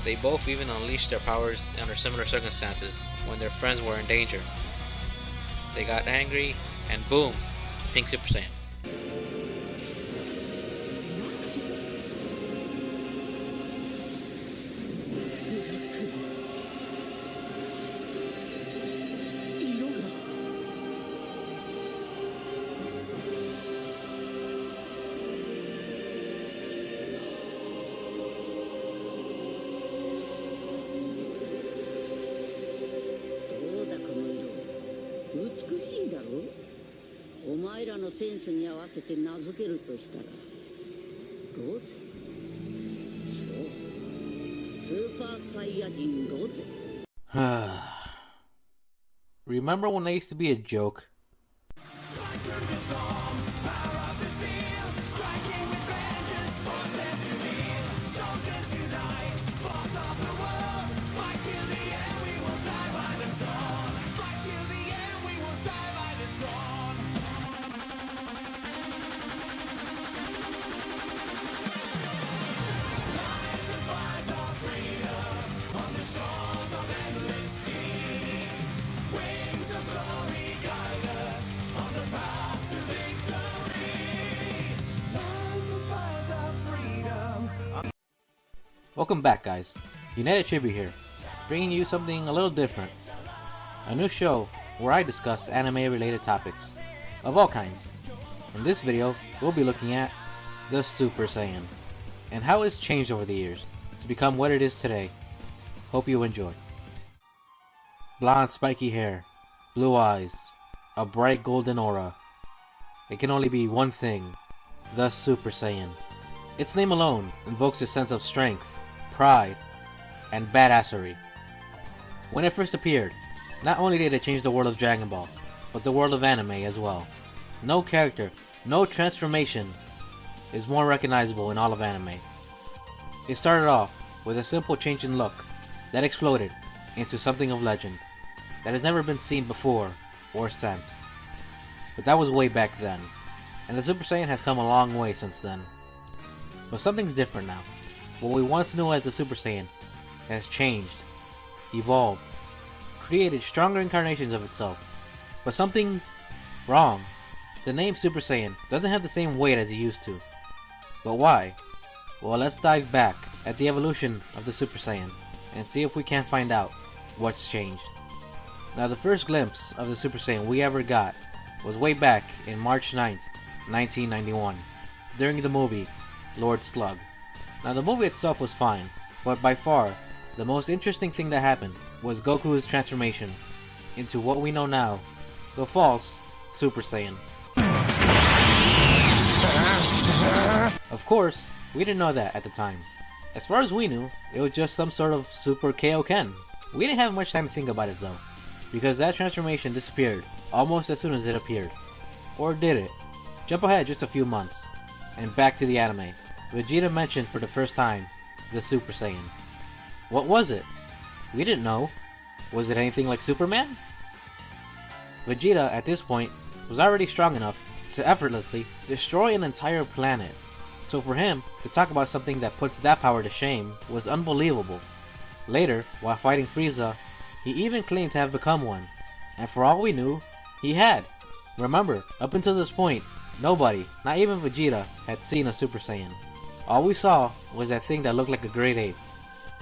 They both even unleashed their powers under similar circumstances when their friends were in danger. They got angry, and boom, Pink Super Saiyan. Super Saiyan. Remember when they used to be a joke? Welcome back, guys. Unitedtribute here, bringing you something a little different. A new show where I discuss anime-related topics of all kinds. In this video, we'll be looking at the Super Saiyan and how it's changed over the years to become what it is today. Hope you enjoy. Blonde spiky hair, blue eyes, a bright golden aura. It can only be one thing, the Super Saiyan. Its name alone invokes a sense of strength, pride, and badassery. When it first appeared, not only did it change the world of Dragon Ball, but the world of anime as well. No character, no transformation is more recognizable in all of anime. It started off with a simple change in look that exploded into something of legend that has never been seen before or since. But that was way back then, and the Super Saiyan has come a long way since then. But something's different now. What we once knew as the Super Saiyan has changed, evolved, created stronger incarnations of itself. But something's wrong. The name Super Saiyan doesn't have the same weight as it used to. But why? Well, let's dive back at the evolution of the Super Saiyan and see if we can't find out what's changed. Now, the first glimpse of the Super Saiyan we ever got was way back in March 9th, 1991, during the movie Lord Slug. Now, the movie itself was fine, but by far, the most interesting thing that happened was Goku's transformation into what we know now, the false Super Saiyan. Of course, we didn't know that at the time. As far as we knew, it was just some sort of Super Kaioken. We didn't have much time to think about it though, because that transformation disappeared almost as soon as it appeared. Or did it? Jump ahead just a few months, and back to the anime. Vegeta mentioned for the first time the Super Saiyan. What was it? We didn't know. Was it anything like Superman? Vegeta, at this point, was already strong enough to effortlessly destroy an entire planet. So for him to talk about something that puts that power to shame was unbelievable. Later, while fighting Frieza, he even claimed to have become one. And for all we knew, he had. Remember, up until this point, nobody, not even Vegeta, had seen a Super Saiyan. All we saw was that thing that looked like a great ape.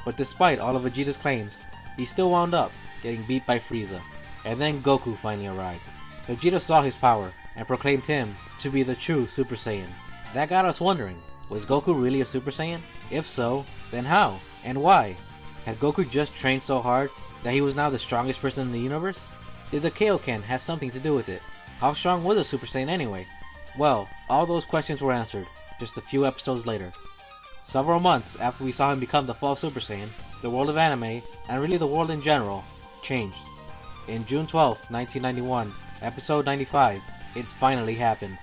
But despite all of Vegeta's claims, he still wound up getting beat by Frieza. And then Goku finally arrived. Vegeta saw his power and proclaimed him to be the true Super Saiyan. That got us wondering, was Goku really a Super Saiyan? If so, then how? And why? Had Goku just trained so hard that he was now the strongest person in the universe? Did the Kaioken have something to do with it? How strong was a Super Saiyan anyway? Well, all those questions were answered just a few episodes later. Several months after we saw him become the false Super Saiyan, the world of anime, and really the world in general, changed. In June 12, 1991, episode 95, it finally happened.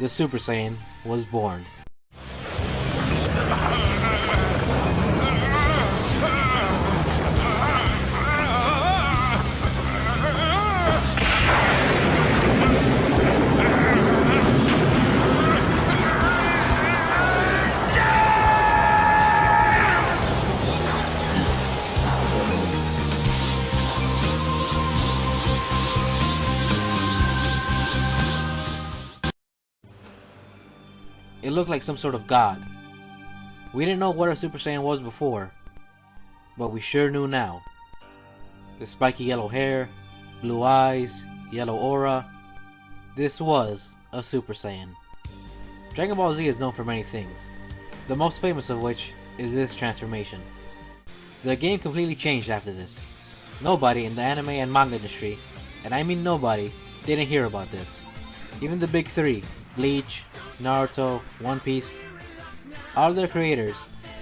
The Super Saiyan was born. it looked like some sort of god. We didn't know what a Super Saiyan was before, but we sure knew now. The spiky yellow hair, blue eyes, yellow aura. This was a Super Saiyan. Dragon Ball Z is known for many things, the most famous of which is this transformation. The game completely changed after this. Nobody in the anime and manga industry, and I mean nobody, didn't hear about this. Even the big three, Bleach, Naruto, One Piece, all their creators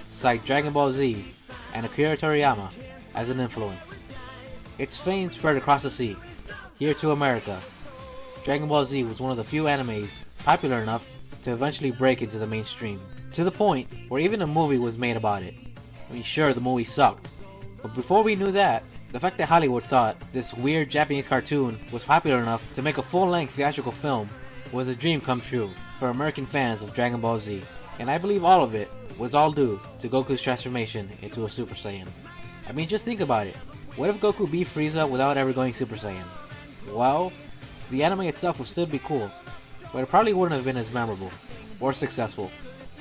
cite Dragon Ball Z and Akira Toriyama as an influence. Its fame spread across the sea. Here to America, Dragon Ball Z was one of the few animes popular enough to eventually break into the mainstream, to the point where even a movie was made about it. I mean, sure, the movie sucked, but before we knew that, the fact that Hollywood thought this weird Japanese cartoon was popular enough to make a full-length theatrical film was a dream come true for American fans of Dragon Ball Z, and I believe all of it was all due to Goku's transformation into a Super Saiyan. I mean, just think about it. What if Goku beat Frieza without ever going Super Saiyan? Well, the anime itself would still be cool, but it probably wouldn't have been as memorable or successful.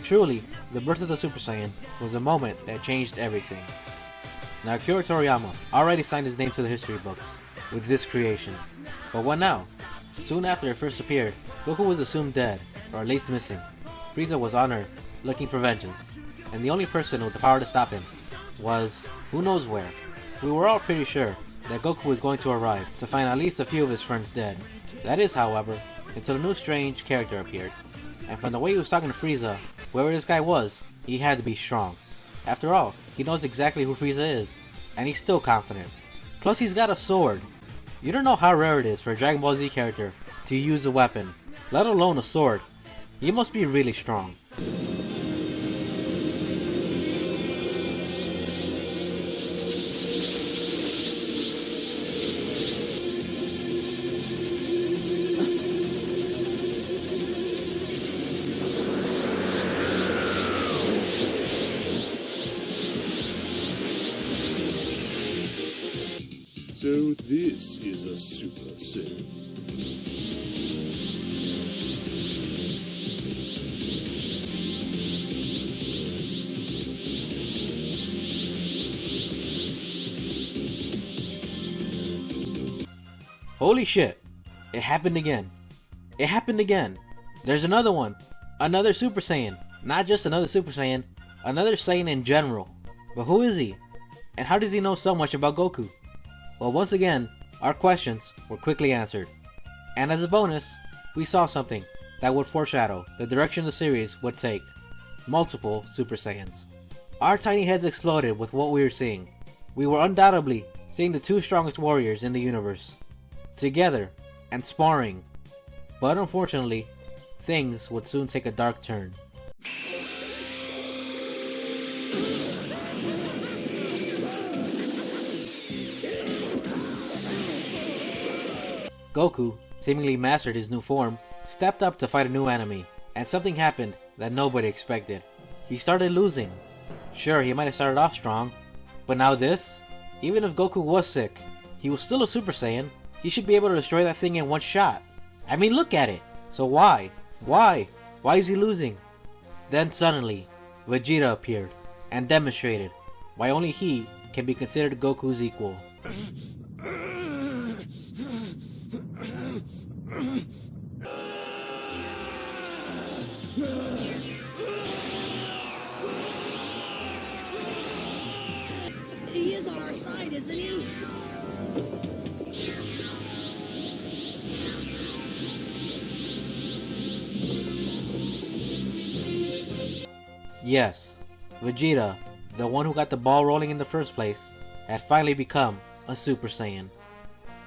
Truly, the birth of the Super Saiyan was a moment that changed everything. Now, Akira Toriyama already signed his name to the history books with this creation, but what now? Soon after it first appeared, Goku was assumed dead, or at least missing. Frieza was on Earth, looking for vengeance, and the only person with the power to stop him was who knows where. We were all pretty sure that Goku was going to arrive to find at least a few of his friends dead. That is, however, until a new strange character appeared, and from the way he was talking to Frieza, whoever this guy was, he had to be strong. After all, he knows exactly who Frieza is, and he's still confident. Plus, he's got a sword. You don't know how rare it is for a Dragon Ball Z character to use a weapon, let alone a sword. He must be really strong. So this is a Super Saiyan. Holy shit! It happened again. It happened again. There's another one. Another Super Saiyan. Not just another Super Saiyan, another Saiyan in general. But who is he? And how does he know so much about Goku? Well, once again, our questions were quickly answered. And as a bonus, we saw something that would foreshadow the direction the series would take. Multiple Super Saiyans. Our tiny heads exploded with what we were seeing. We were undoubtedly seeing the two strongest warriors in the universe, together and sparring. But unfortunately, things would soon take a dark turn. Goku, seemingly mastered his new form, stepped up to fight a new enemy, and something happened that nobody expected. He started losing. Sure, he might have started off strong, but now this? Even if Goku was sick, he was still a Super Saiyan. He should be able to destroy that thing in one shot. I mean, look at it. So why? Why? Why is he losing? Then suddenly, Vegeta appeared and demonstrated why only he can be considered Goku's equal. He is on our side, isn't he? Yes, Vegeta, the one who got the ball rolling in the first place, had finally become a Super Saiyan.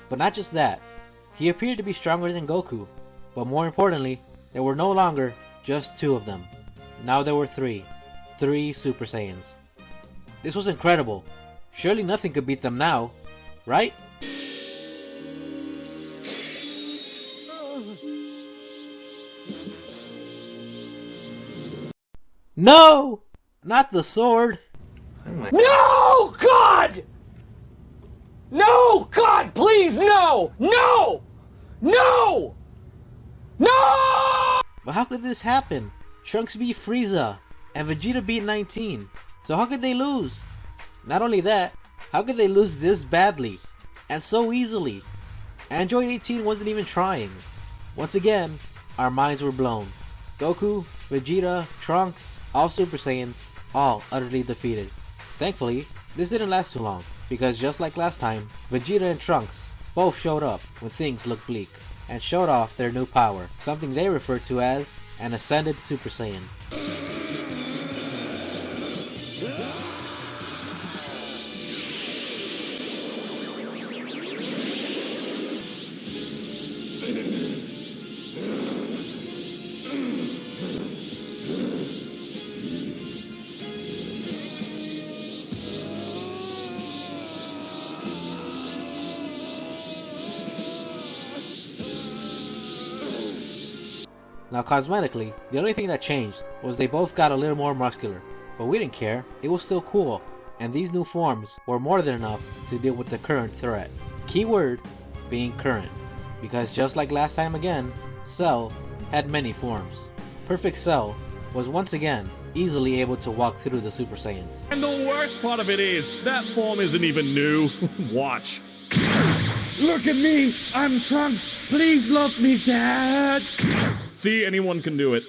But not just that, he appeared to be stronger than Goku, but more importantly, there were no longer just two of them. Now there were three Super Saiyans. This was incredible. Surely nothing could beat them now, right? No! Not the sword! No, God! No, God, please, no! No! No! No! But how could this happen? Trunks beat Frieza, and Vegeta beat 19. So how could they lose? Not only that, how could they lose this badly? And so easily? Android 18 wasn't even trying. Once again, our minds were blown. Goku, Vegeta, Trunks, all Super Saiyans, all utterly defeated. Thankfully, this didn't last too long, because just like last time, Vegeta and Trunks both showed up when things looked bleak, and showed off their new power, something they refer to as an Ascended Super Saiyan. Now cosmetically, the only thing that changed was they both got a little more muscular, but we didn't care, it was still cool, and these new forms were more than enough to deal with the current threat. Keyword being current, because just like last time again, Cell had many forms. Perfect Cell was once again easily able to walk through the Super Saiyans. And the worst part of it is, that form isn't even new. Watch. Look at me! I'm Trunks! Please love me, Dad! See, anyone can do it.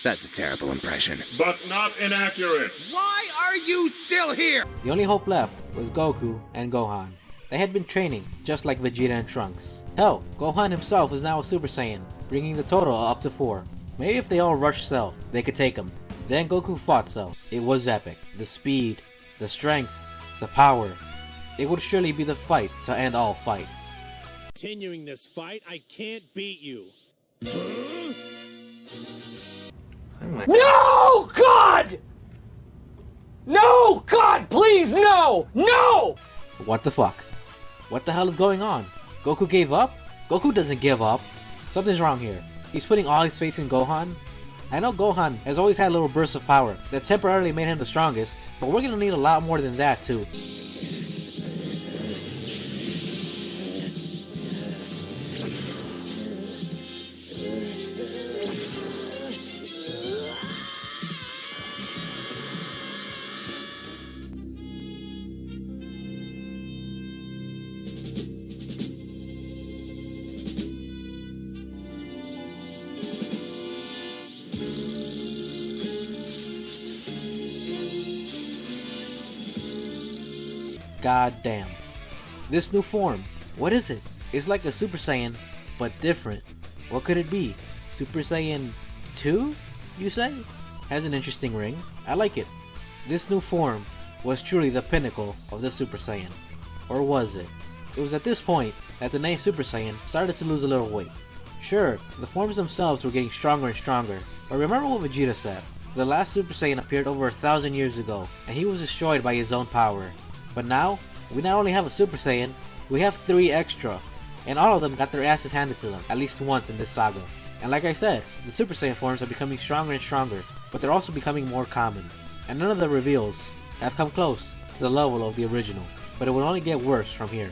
That's a terrible impression. But not inaccurate. Why are you still here? The only hope left was Goku and Gohan. They had been training, just like Vegeta and Trunks. Hell, Gohan himself is now a Super Saiyan, bringing the total up to 4. Maybe if they all rushed Cell, they could take him. Then Goku fought Cell. It was epic. The speed, the strength, the power. It would surely be the fight to end all fights. Continuing this fight, I can't beat you. No, God! No, God, please, no! No! What the fuck? What the hell is going on? Goku gave up? Goku doesn't give up. Something's wrong here. He's putting all his faith in Gohan. I know Gohan has always had little bursts of power that temporarily made him the strongest, but we're gonna need a lot more than that too. God damn. This new form, what is it? It's like a Super Saiyan, but different. What could it be? Super Saiyan 2, you say? Has an interesting ring. I like it. This new form was truly the pinnacle of the Super Saiyan. Or was it? It was at this point that the name Super Saiyan started to lose a little weight. Sure, the forms themselves were getting stronger and stronger, but remember what Vegeta said. The last Super Saiyan appeared over 1,000 years ago, and he was destroyed by his own power. But now, we not only have a Super Saiyan, we have 3 extra, and all of them got their asses handed to them, at least once in this saga. And like I said, the Super Saiyan forms are becoming stronger and stronger, but they're also becoming more common. And none of the reveals have come close to the level of the original, but it will only get worse from here.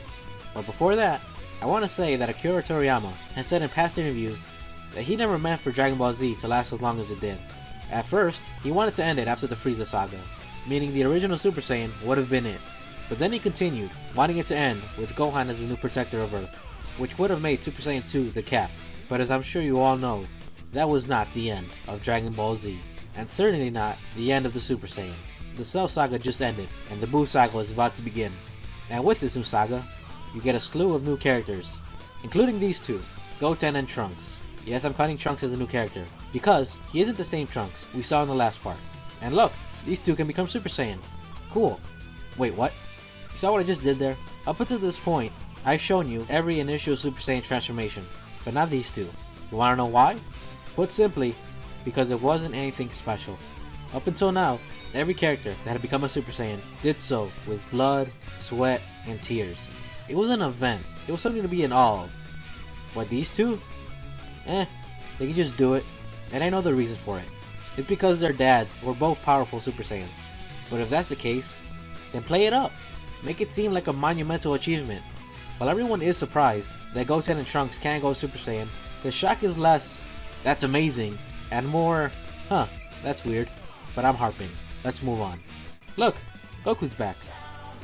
But before that, I want to say that Akira Toriyama has said in past interviews that he never meant for Dragon Ball Z to last as long as it did. At first, he wanted to end it after the Frieza saga, meaning the original Super Saiyan would have been it. But then he continued, wanting it to end with Gohan as the new protector of Earth, which would have made Super Saiyan 2 the cap. But as I'm sure you all know, that was not the end of Dragon Ball Z, and certainly not the end of the Super Saiyan. The Cell saga just ended, and the Buu saga is about to begin. And with this new saga, you get a slew of new characters, including these two, Goten and Trunks. Yes, I'm counting Trunks as a new character, because he isn't the same Trunks we saw in the last part. And look, these two can become Super Saiyan. Cool. Wait, what? You saw what I just did there? Up until this point, I've shown you every initial Super Saiyan transformation, but not these two. You wanna know why? Put simply, because it wasn't anything special. Up until now, every character that had become a Super Saiyan did so with blood, sweat, and tears. It was an event. It was something to be in awe of. What, these two? They can just do it, and I know the reason for it. It's because their dads were both powerful Super Saiyans. But if that's the case, then play it up. Make it seem like a monumental achievement. While everyone is surprised that Goten and Trunks can't go Super Saiyan, the shock is less, that's amazing, and more, Huh, that's weird, but I'm harping. Let's move on. Look, Goku's back.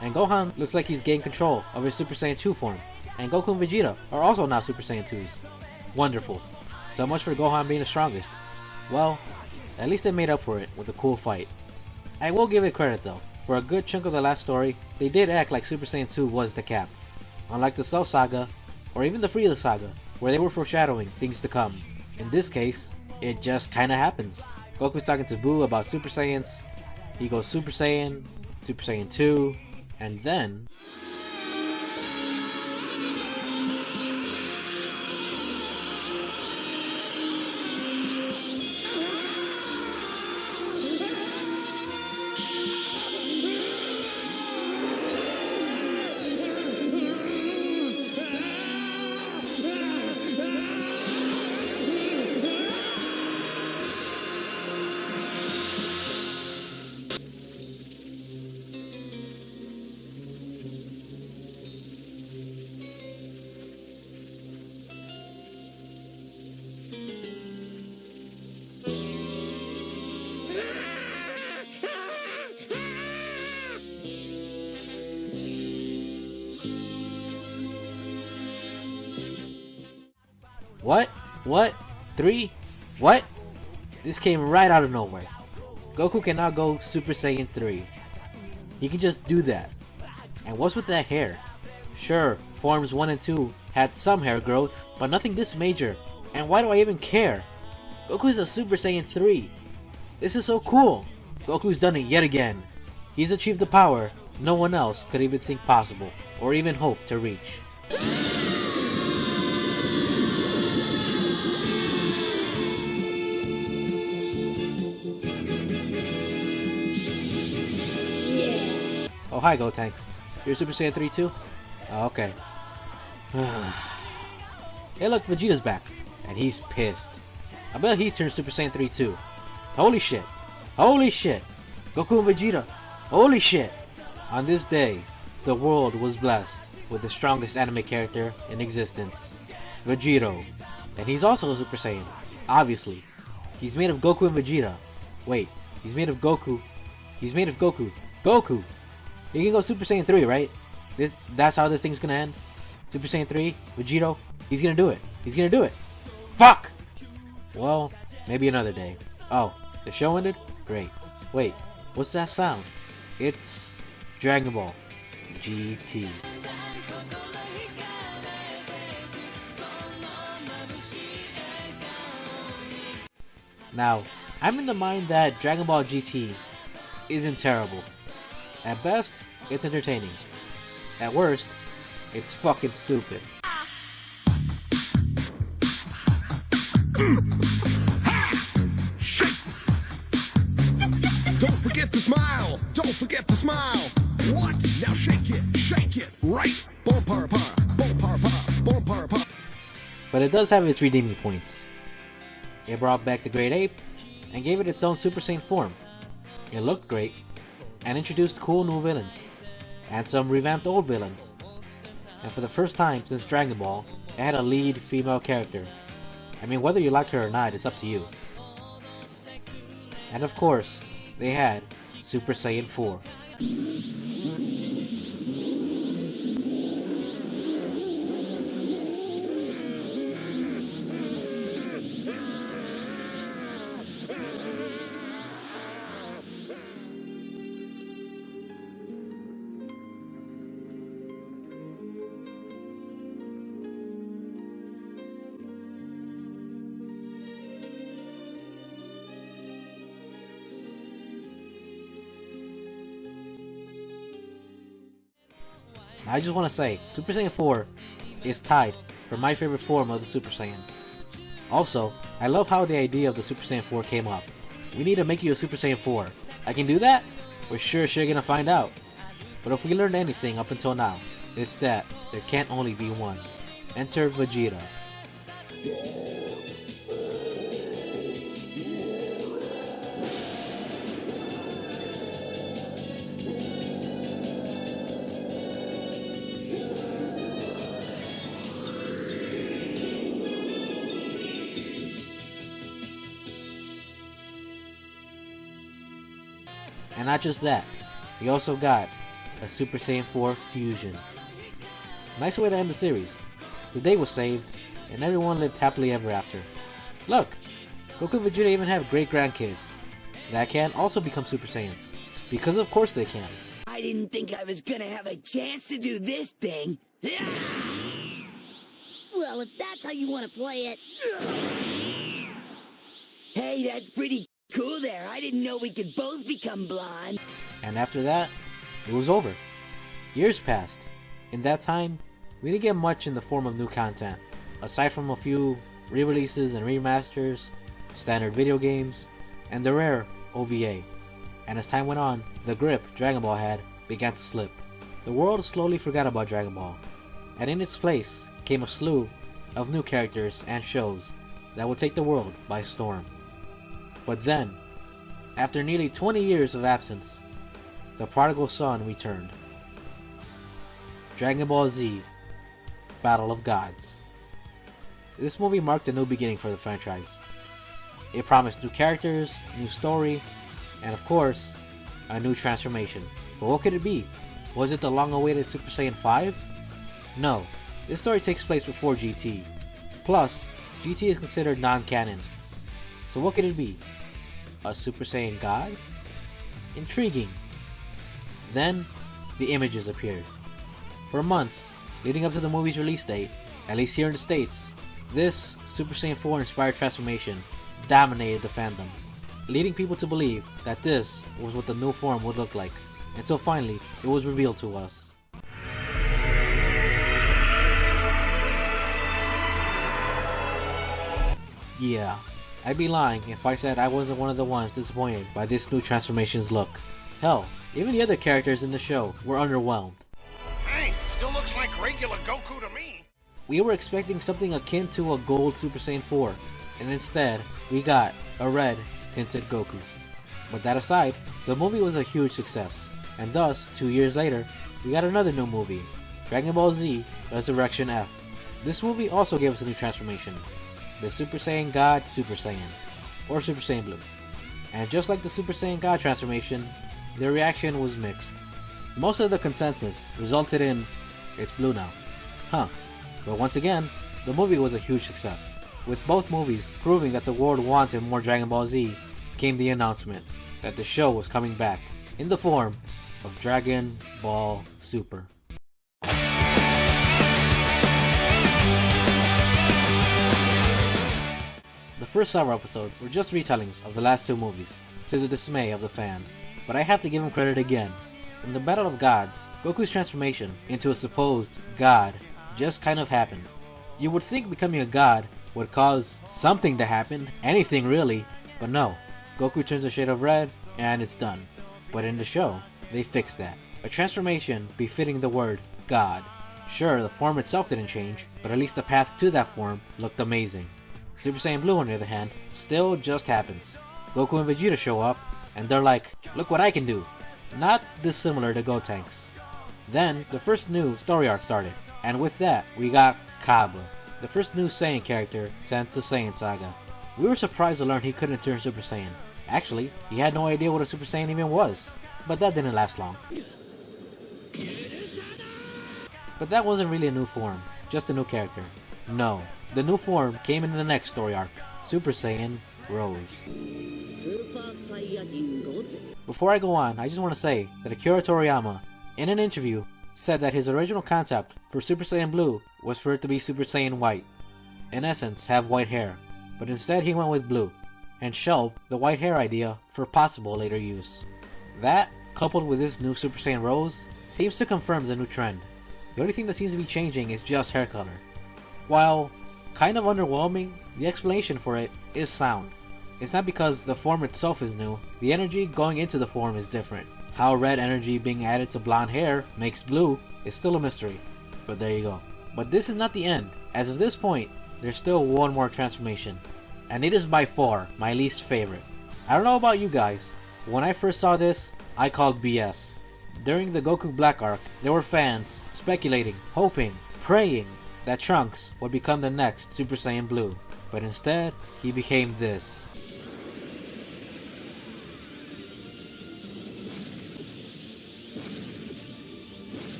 And Gohan looks like he's gained control of his Super Saiyan 2 form. And Goku and Vegeta are also now Super Saiyan 2s. Wonderful. So much for Gohan being the strongest. Well, at least they made up for it with a cool fight. I will give it credit though. For a good chunk of the last story, they did act like Super Saiyan 2 was the cap. Unlike the Cell Saga, or even the Frieza Saga, where they were foreshadowing things to come. In this case, it just kinda happens. Goku's talking to Boo about Super Saiyans, he goes Super Saiyan 2, and then... What? What? 3? What? This came right out of nowhere. Goku can now go Super Saiyan 3. He can just do that. And what's with that hair? Sure, forms 1 and 2 had some hair growth, but nothing this major. And why do I even care? Goku's a Super Saiyan 3. This is so cool. Goku's done it yet again. He's achieved the power no one else could even think possible, or even hope to reach. Oh, hi, Gotenks. You're Super Saiyan 3 too? Oh, okay. Hey, look, Vegeta's back. And he's pissed. I bet he turned Super Saiyan 3 too. Holy shit. Holy shit. Goku and Vegeta. Holy shit. On this day, the world was blessed with the strongest anime character in existence. Vegito. And he's also a Super Saiyan. Obviously. He's made of Goku and Vegeta. Wait. He's made of Goku. He's made of Goku. Goku! You can go Super Saiyan 3, right? That's how this thing's gonna end? Super Saiyan 3, Vegito, he's gonna do it. He's gonna do it. Fuck! Well, maybe another day. Oh, the show ended? Great. Wait, what's that sound? It's Dragon Ball GT. Now, I'm in the mind that Dragon Ball GT isn't terrible. At best, it's entertaining. At worst, it's fucking stupid. Don't forget to smile. Don't forget to smile. What? Now shake it, right? Boom, par, boom, par, boom, par. But it does have its redeeming points. It brought back the Great Ape and gave it its own Super Saiyan form. It looked great and introduced cool new villains and some revamped old villains. And for the first time since Dragon Ball, it had a lead female character. I mean, whether you like her or not, it's up to you. And of course, they had Super Saiyan 4. I just want to say, Super Saiyan 4 is tied for my favorite form of the Super Saiyan. Also, I love how the idea of the Super Saiyan 4 came up. We need to make you a Super Saiyan 4. I can do that? We're sure gonna find out. But if we learned anything up until now, it's that there can't only be one. Enter Vegeta. And not just that, we also got a Super Saiyan 4 fusion. Nice way to end the series. The day was saved, and everyone lived happily ever after. Look! Goku and Vegeta even have great-grandkids that can also become Super Saiyans. Because of course they can. I didn't think I was gonna have a chance to do this thing. Well, if that's how you want to play it. Hey, that's pretty cool there. I didn't know we could both become blonde. And after that, it was over. Years passed. In that time, we didn't get much in the form of new content, aside from a few re-releases and remasters, standard video games, and the rare OVA. And as time went on, the grip Dragon Ball had began to slip. The world slowly forgot about Dragon Ball, and in its place came a slew of new characters and shows that would take the world by storm. But then, after nearly 20 years of absence, the prodigal son returned. Dragon Ball Z: Battle of Gods. This movie marked a new beginning for the franchise. It promised new characters, new story, and of course, a new transformation. But what could it be? Was it the long-awaited Super Saiyan 5? No, this story takes place before GT. Plus, GT is considered non-canon. So what could it be? A Super Saiyan God? Intriguing. Then, the images appeared. For months, leading up to the movie's release date, at least here in the States, this Super Saiyan 4 inspired transformation dominated the fandom, leading people to believe that this was what the new form would look like, until finally it was revealed to us. Yeah, I'd be lying if I said I wasn't one of the ones disappointed by this new transformation's look. Hell, even the other characters in the show were underwhelmed. Hey, still looks like regular Goku to me. We were expecting something akin to a gold Super Saiyan 4, and instead, we got a red tinted Goku. But that aside, the movie was a huge success, and thus, 2 years later, we got another new movie, Dragon Ball Z: Resurrection F. This movie also gave us a new transformation, the Super Saiyan God Super Saiyan, or Super Saiyan Blue. And just like the Super Saiyan God transformation, the reaction was mixed. Most of the consensus resulted in, it's blue now. Huh. But once again, the movie was a huge success. With both movies proving that the world wanted more Dragon Ball Z, came the announcement that the show was coming back in the form of Dragon Ball Super. The first several episodes were just retellings of the last two movies, to the dismay of the fans. But I have to give him credit again. In the Battle of Gods, Goku's transformation into a supposed god just kind of happened. You would think becoming a god would cause something to happen, anything really, but no. Goku turns a shade of red, and it's done. But in the show, they fixed that. A transformation befitting the word God. Sure, the form itself didn't change, but at least the path to that form looked amazing. Super Saiyan Blue, on the other hand, still just happens. Goku and Vegeta show up, and they're like, look what I can do. Not dissimilar to Gotenks. Then, the first new story arc started, and with that, we got Kaba, the first new Saiyan character since the Saiyan saga. We were surprised to learn he couldn't turn Super Saiyan. Actually, he had no idea what a Super Saiyan even was, but that didn't last long. But that wasn't really a new form, just a new character. No, the new form came in the next story arc, Super Saiyan Rose. Super Saiyan. Before I go on, I just want to say that Akira Toriyama, in an interview, said that his original concept for Super Saiyan Blue was for it to be Super Saiyan White. In essence, have white hair, but instead he went with blue, and shelved the white hair idea for possible later use. That, coupled with this new Super Saiyan Rose, seems to confirm the new trend. The only thing that seems to be changing is just hair color. While kind of underwhelming, the explanation for it is sound. It's not because the form itself is new, the energy going into the form is different. How red energy being added to blonde hair makes blue is still a mystery, but there you go. But this is not the end. As of this point, there's still one more transformation, and it is by far my least favorite. I don't know about you guys, but when I first saw this, I called BS. During the Goku Black arc, there were fans speculating, hoping, praying that Trunks would become the next Super Saiyan Blue, but instead, he became this.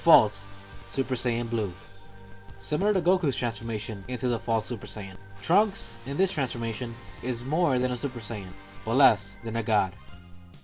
false Super Saiyan Blue. Similar to Goku's transformation into the false Super Saiyan, Trunks in this transformation is more than a Super Saiyan, but less than a god.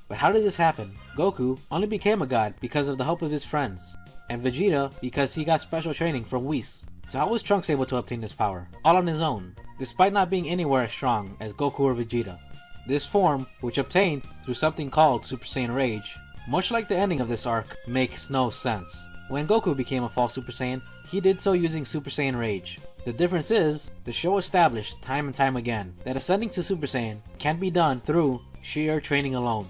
But how did this happen? Goku only became a god because of the help of his friends, and Vegeta because he got special training from Whis. So how was Trunks able to obtain this power, all on his own, despite not being anywhere as strong as Goku or Vegeta? This form, which obtained through something called Super Saiyan Rage, much like the ending of this arc, makes no sense. When Goku became a false Super Saiyan, he did so using Super Saiyan Rage. The difference is, the show established time and time again that ascending to Super Saiyan can be done through sheer training alone.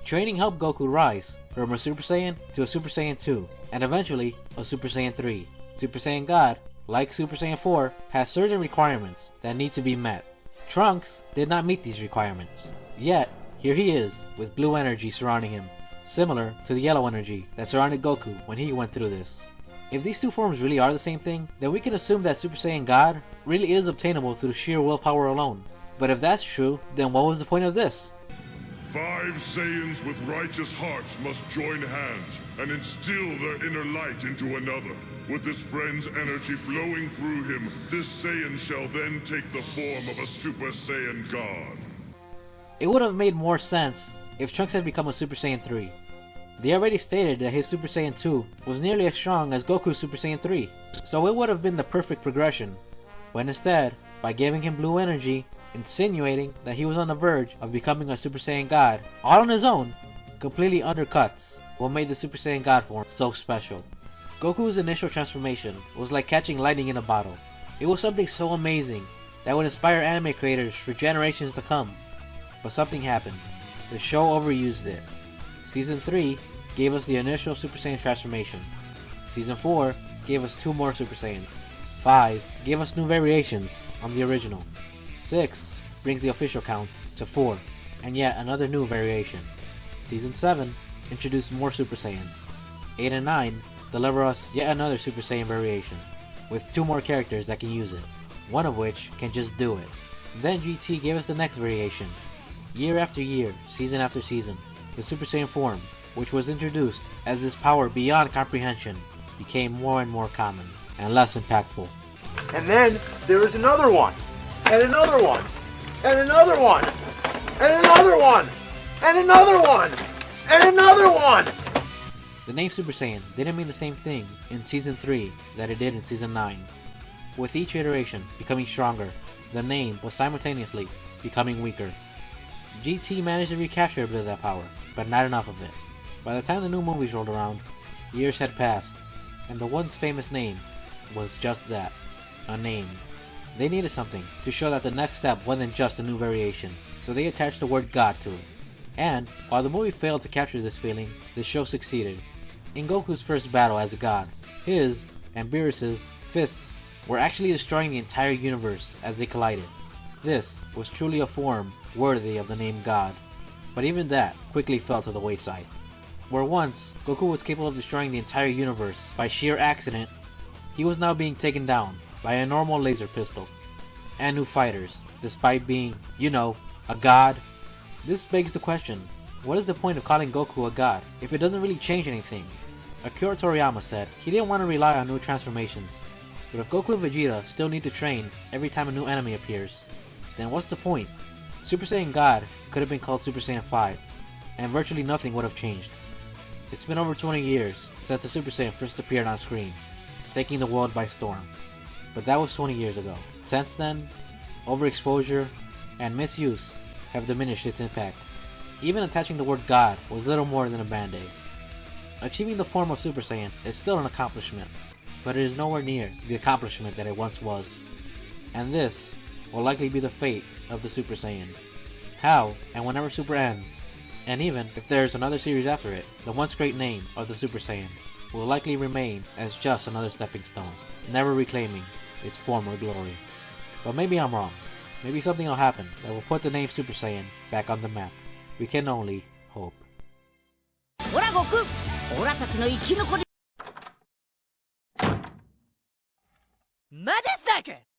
Training helped Goku rise from a Super Saiyan to a Super Saiyan 2, and eventually a Super Saiyan 3. Super Saiyan God, like Super Saiyan 4, has certain requirements that need to be met. Trunks did not meet these requirements. Yet, here he is, with blue energy surrounding him, similar to the yellow energy that surrounded Goku when he went through this. If these two forms really are the same thing, then we can assume that Super Saiyan God really is obtainable through sheer willpower alone. But if that's true, then what was the point of this? 5 Saiyans with righteous hearts must join hands and instill their inner light into another. With his friend's energy flowing through him, this Saiyan shall then take the form of a Super Saiyan God. It would have made more sense if Trunks had become a Super Saiyan 3. They already stated that his Super Saiyan 2 was nearly as strong as Goku's Super Saiyan 3, so it would have been the perfect progression. But instead, by giving him blue energy, insinuating that he was on the verge of becoming a Super Saiyan God, all on his own, completely undercuts what made the Super Saiyan God form so special. Goku's initial transformation was like catching lightning in a bottle. It was something so amazing that would inspire anime creators for generations to come. But something happened. The show overused it. Season 3 gave us the initial Super Saiyan transformation. Season 4 gave us 2 more Super Saiyans. 5 gave us new variations on the original. 6 brings the official count to 4, and yet another new variation. Season 7 introduced more Super Saiyans. 8 and 9 deliver us yet another Super Saiyan variation, with 2 more characters that can use it, one of which can just do it. Then GT gave us the next variation. Year after year, season after season, the Super Saiyan form, which was introduced as this power beyond comprehension, became more and more common, and less impactful. And then there is another one, and another one, and another one, and another one, and another one, and another one! The name Super Saiyan didn't mean the same thing in Season 3 that it did in Season 9. With each iteration becoming stronger, the name was simultaneously becoming weaker. GT managed to recapture a bit of that power, but not enough of it. By the time the new movies rolled around, years had passed, and the once famous name was just that, a name. They needed something to show that the next step wasn't just a new variation, so they attached the word God to it. And, while the movie failed to capture this feeling, the show succeeded. In Goku's first battle as a god, his and Beerus's fists were actually destroying the entire universe as they collided. This was truly a form worthy of the name God, but even that quickly fell to the wayside. Where once Goku was capable of destroying the entire universe by sheer accident, he was now being taken down by a normal laser pistol, and new fighters, despite being, a god. This begs the question, what is the point of calling Goku a god if it doesn't really change anything? Akira Toriyama said he didn't want to rely on new transformations, but if Goku and Vegeta still need to train every time a new enemy appears, then what's the point? Super Saiyan God could have been called Super Saiyan 5, and virtually nothing would have changed. It's been over 20 years since the Super Saiyan first appeared on screen, taking the world by storm. But that was 20 years ago. Since then, overexposure and misuse have diminished its impact. Even attaching the word God was little more than a band-aid. Achieving the form of Super Saiyan is still an accomplishment, but it is nowhere near the accomplishment that it once was. And this will likely be the fate of the Super Saiyan. How and whenever Super ends, and even if there is another series after it, the once great name of the Super Saiyan will likely remain as just another stepping stone, never reclaiming its former glory. But maybe I'm wrong. Maybe something will happen that will put the name Super Saiyan back on the map. We can only hope. ほら悟空、オラたちの生き残り。まださか。